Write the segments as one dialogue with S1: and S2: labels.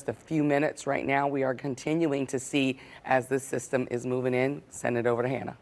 S1: just a few minutes right now. We are continuing to see as this system is moving in. Send it over to Hannah.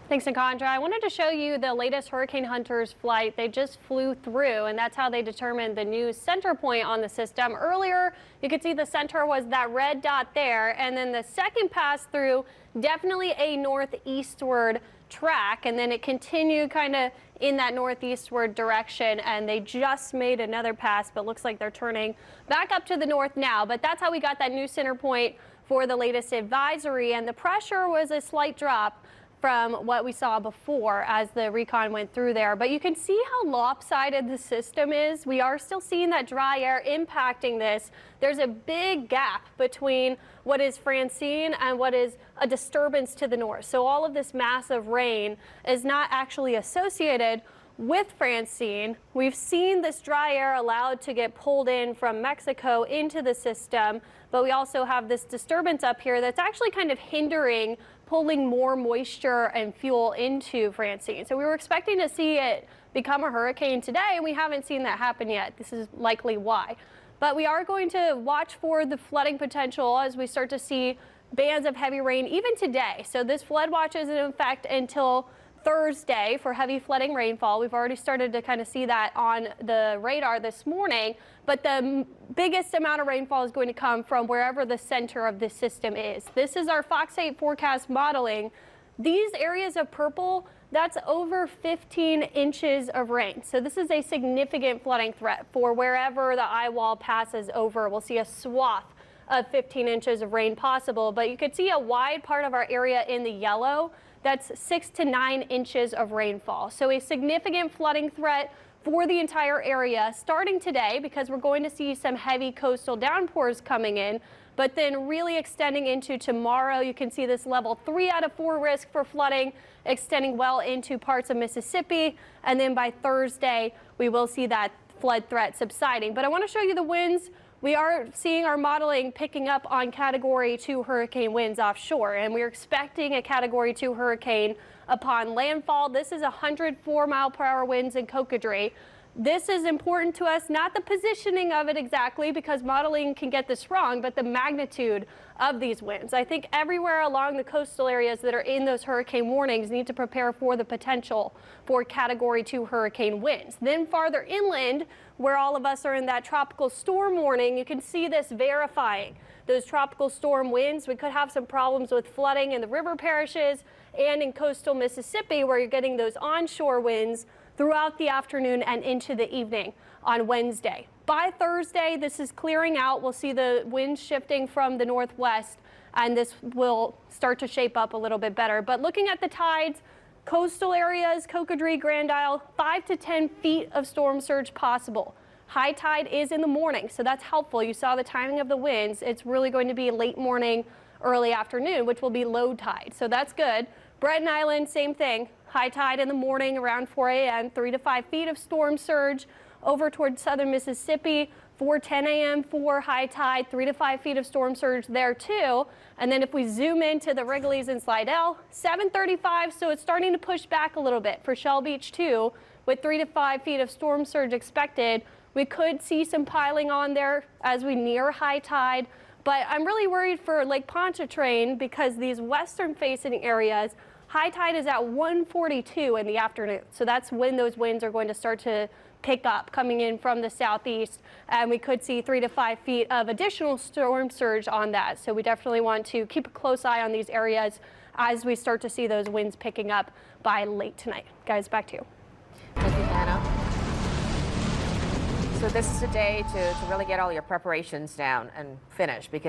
S2: Thanks, Nikandra. I wanted to show you the latest Hurricane Hunters flight. They just flew through, and that's how they determined the new center point on the system. Earlier, you could see the center was that red dot there, and then the second pass through, definitely a northeastward track, and then it continued kind of in that northeastward direction, and they just made another pass, but looks like they're turning back up to the north now. But that's how we got that new center point for the latest advisory, and the pressure was a slight drop from what we saw before as the recon went through there. But you can see how lopsided the system is. We are still seeing that dry air impacting this. There's a big gap between what is Francine and what is a disturbance to the north. So all of this massive rain is not actually associated with Francine. We've seen this dry air allowed to get pulled in from Mexico into the system, but we also have this disturbance up here that's actually kind of hindering pulling more moisture and fuel into Francine. So we were expecting to see it become a hurricane today, and we haven't seen that happen yet. This is likely why. But we are going to watch for the flooding potential as we start to see bands of heavy rain even today. So this flood watch is in effect until Thursday for heavy flooding rainfall. We've already started to kind of see that on the radar this morning, but the biggest amount of rainfall is going to come from wherever the center of the system is. This is our Fox 8 forecast modeling. These areas of purple, that's over 15 inches of rain. So this is a significant flooding threat for wherever the eye wall passes over. We'll see a swath of 15 inches of rain possible, but you could see a wide part of our area in the yellow. That's 6 to 9 inches of rainfall. So a significant flooding threat for the entire area starting today, because we're going to see some heavy coastal downpours coming in, but then really extending into tomorrow. You can see this level 3 out of 4 risk for flooding extending well into parts of Mississippi. And then by Thursday, we will see that flood threat subsiding. But I want to show you the winds. We are seeing our modeling picking up on Category 2 hurricane winds offshore, and we're expecting a Category 2 hurricane upon landfall. This is 104-mile-per-hour winds in Cocodrie. This is important to us, not the positioning of it exactly, because modeling can get this wrong, but the magnitude of these winds. I think everywhere along the coastal areas that are in those hurricane warnings need to prepare for the potential for Category 2 hurricane winds. Then farther inland, where all of us are in that tropical storm warning, you can see this verifying those tropical storm winds. We could have some problems with flooding in the river parishes and in coastal Mississippi, where you're getting those onshore winds throughout the afternoon and into the evening on Wednesday. By Thursday, this is clearing out. We'll see the winds shifting from the northwest, and this will start to shape up a little bit better. But looking at the tides, coastal areas, Cocodrie, Grand Isle, 5 to 10 feet of storm surge possible. High tide is in the morning, so that's helpful. You saw the timing of the winds. It's really going to be late morning, early afternoon, which will be low tide, so that's good. Breton Island, same thing. High tide in the morning around 4 a.m., 3 to 5 feet of storm surge over towards southern Mississippi. 4:10 a.m. for high tide, 3 to 5 feet of storm surge there too. And then if we zoom into the Wrigley's and Slidell, 7:35, so it's starting to push back a little bit for Shell Beach too, with 3 to 5 feet of storm surge expected. We could see some piling on there as we near high tide, but I'm really worried for Lake Pontchartrain because these western facing areas, high tide is at 1:42 in the afternoon. So that's when those winds are going to start to pick up coming in from the southeast, and we could see 3 to 5 feet of additional storm surge on that. So we definitely want to keep a close eye on these areas as we start to see those winds picking up by late tonight. Guys, back to you.
S3: Thank you, Hannah. So this is a day to really get all your preparations down and finish, because